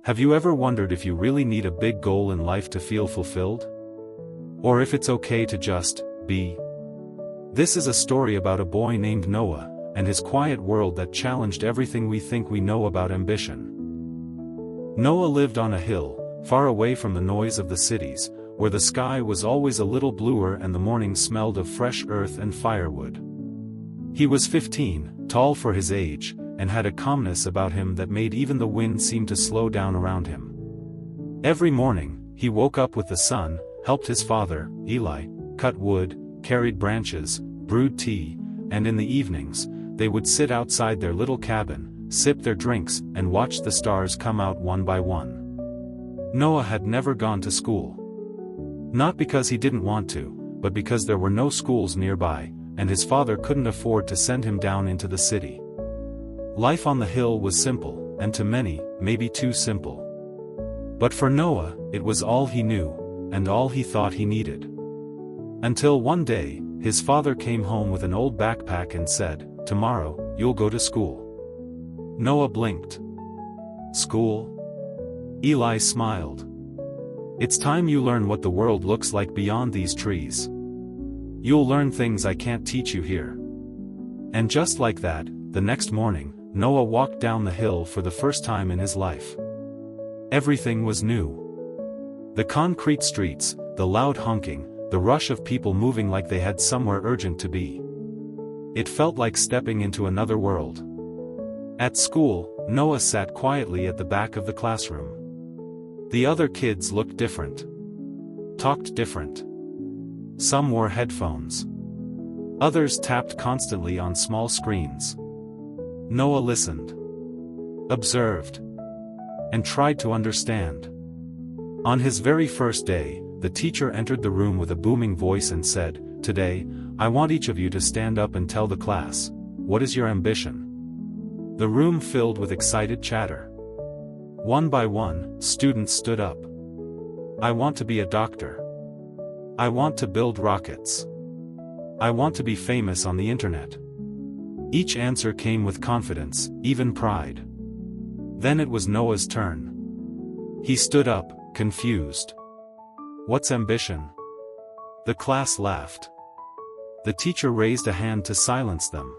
Have you ever wondered if you really need a big goal in life to feel fulfilled? Or if it's okay to just be? This is a story about a boy named Noah, and his quiet world that challenged everything we think we know about ambition. Noah lived on a hill, far away from the noise of the cities, where the sky was always a little bluer and the morning smelled of fresh earth and firewood. He was 15, tall for his age, and had a calmness about him that made even the wind seem to slow down around him. Every morning, he woke up with the sun, helped his father, Eli, cut wood, carried branches, brewed tea, and in the evenings, they would sit outside their little cabin, sip their drinks, and watch the stars come out one by one. Noah had never gone to school. Not because he didn't want to, but because there were no schools nearby, and his father couldn't afford to send him down into the city. Life on the hill was simple, and to many, maybe too simple. But for Noah, it was all he knew, and all he thought he needed. Until one day, his father came home with an old backpack and said, "Tomorrow, you'll go to school." Noah blinked. "School?" Eli smiled. "It's time you learn what the world looks like beyond these trees. You'll learn things I can't teach you here." And just like that, the next morning, Noah walked down the hill for the first time in his life. Everything was new. The concrete streets, the loud honking, the rush of people moving like they had somewhere urgent to be. It felt like stepping into another world. At school, Noah sat quietly at the back of the classroom. The other kids looked different. Talked different. Some wore headphones. Others tapped constantly on small screens. Noah listened. Observed. And tried to understand. On his very first day, the teacher entered the room with a booming voice and said, "Today, I want each of you to stand up and tell the class, what is your ambition?" The room filled with excited chatter. One by one, students stood up. "I want to be a doctor. I want to build rockets. I want to be famous on the internet." Each answer came with confidence, even pride. Then it was Noah's turn. He stood up, confused. "What's ambition?" The class laughed. The teacher raised a hand to silence them.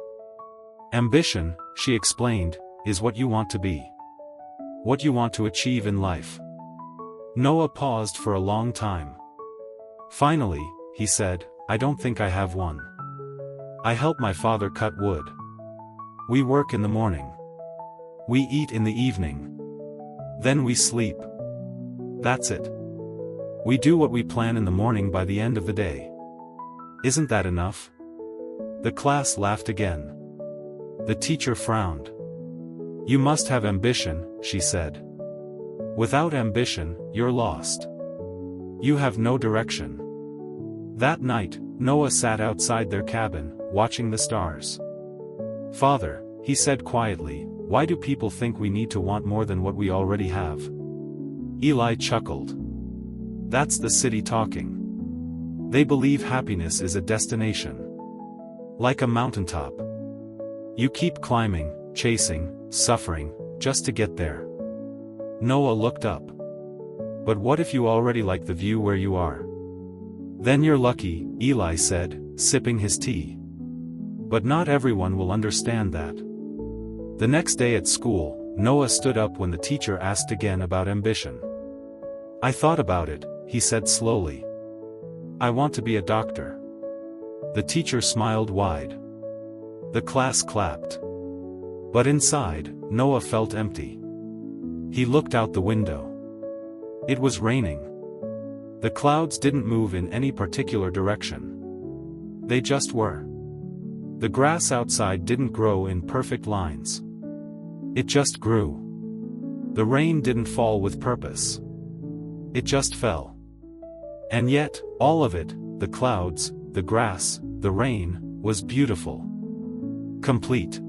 "Ambition," she explained, "is what you want to be. What you want to achieve in life." Noah paused for a long time. Finally, he said, "I don't think I have one. I help my father cut wood. We work in the morning. We eat in the evening. Then we sleep. That's it. We do what we plan in the morning by the end of the day. Isn't that enough?" The class laughed again. The teacher frowned. "You must have ambition," she said. "Without ambition, you're lost. You have no direction." That night, Noah sat outside their cabin, watching the stars. "Father," he said quietly, "why do people think we need to want more than what we already have?" Eli chuckled. "That's the city talking. They believe happiness is a destination. Like a mountaintop. You keep climbing, chasing, suffering, just to get there." Noah looked up. "But what if you already like the view where you are?" "Then you're lucky," Eli said, sipping his tea. "But not everyone will understand that." The next day at school, Noah stood up when the teacher asked again about ambition. "I thought about it," he said slowly. "I want to be a doctor." The teacher smiled wide. The class clapped. But inside, Noah felt empty. He looked out the window. It was raining. The clouds didn't move in any particular direction. They just were. The grass outside didn't grow in perfect lines. It just grew. The rain didn't fall with purpose. It just fell. And yet, all of it, the clouds, the grass, the rain, was beautiful. Complete.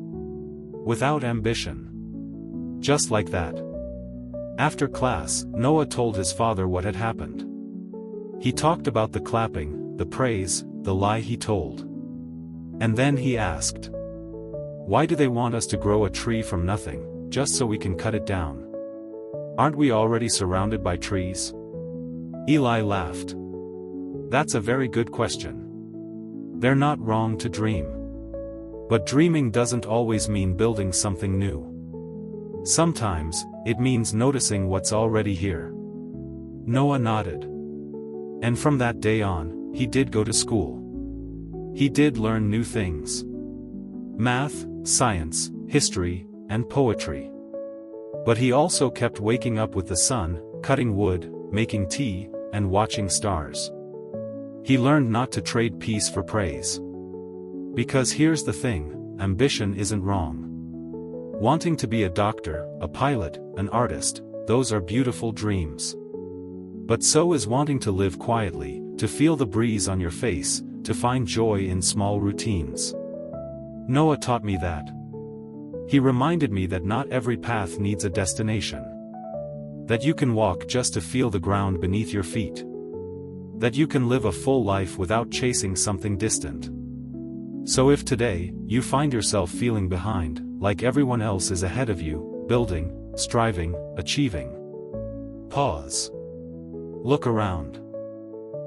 Without ambition. Just like that. After class, Noah told his father what had happened. He talked about the clapping, the praise, the lie he told. And then he asked, "Why do they want us to grow a tree from nothing, just so we can cut it down?" Aren't we already surrounded by trees? Eli laughed. That's a very good question. They're not wrong to dream. But dreaming doesn't always mean building something new. Sometimes, it means noticing what's already here. Noah nodded. And from that day on, he did go to school. He did learn new things. Math, science, history, and poetry. But he also kept waking up with the sun, cutting wood, making tea, and watching stars. He learned not to trade peace for praise. Because here's the thing, ambition isn't wrong. Wanting to be a doctor, a pilot, an artist, those are beautiful dreams. But so is wanting to live quietly, to feel the breeze on your face, to find joy in small routines. Noah taught me that. He reminded me that not every path needs a destination. That you can walk just to feel the ground beneath your feet. That you can live a full life without chasing something distant. So if today, you find yourself feeling behind, like everyone else is ahead of you, building, striving, achieving. Pause. Look around.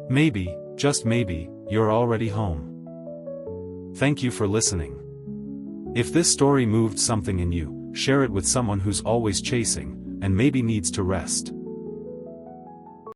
Maybe, just maybe, you're already home. Thank you for listening. If this story moved something in you, share it with someone who's always chasing, and maybe needs to rest.